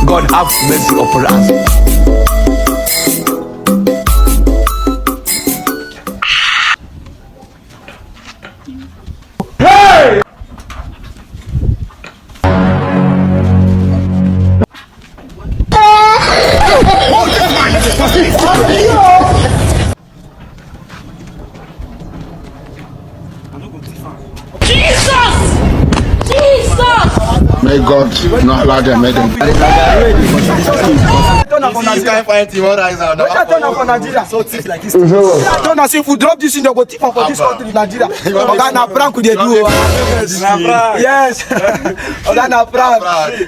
God have mercy upon us. May God not allow them make them. You can't find Timor right now. Turn up for Nigeria. So things like this. Don't know if we drop this in the go tip for this country, Nigeria. Oga na prank we dey do. Yes. Oga na prank.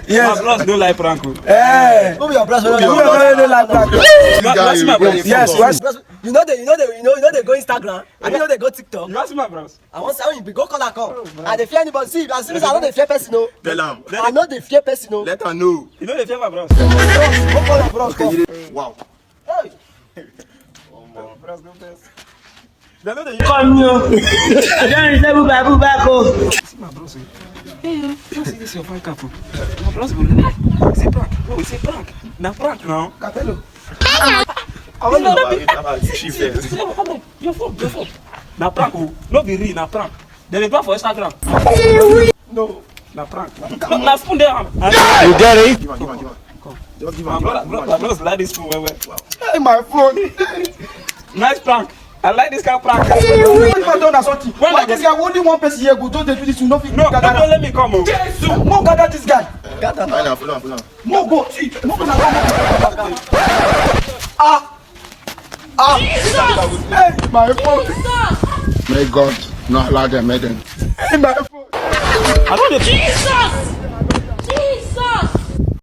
Yes. My bros don't like prank. Eh. Who be your brother? You don't like prank. Yes. You know they go Instagram. I know they go TikTok. You ask my bros. I want say you be go call her come. I dey fear anybody. See, as soon as I know they fear person, no. Tell them. I know they fear person, no. Let her know. You know they fear my bros. Go call her bros come. Wow. Hey. Bros go first. They know they Come here. Don't say boo back oh. see my bros. Hey, you see this your fine cap. My bros go like. It's a prank. No, it's a prank. Na prank now. Capello. Your phone. Na prank oh. No be real, na prank. They dey prank for Instagram. No. Na prank. No, na spoon there. You get it? Give on. Just give My bros like this spoon well. Hey, my phone. Nice prank. I like this kind of prank. If I don't something, why this guy only one person here go just dey do this you no fit No, gather. don't let me come oh. Mo gather this guy. Follow on. Mo go. See. Mo go na come. Hey, my phone. May God not allow them make them. Hey, my phone. I don't dey.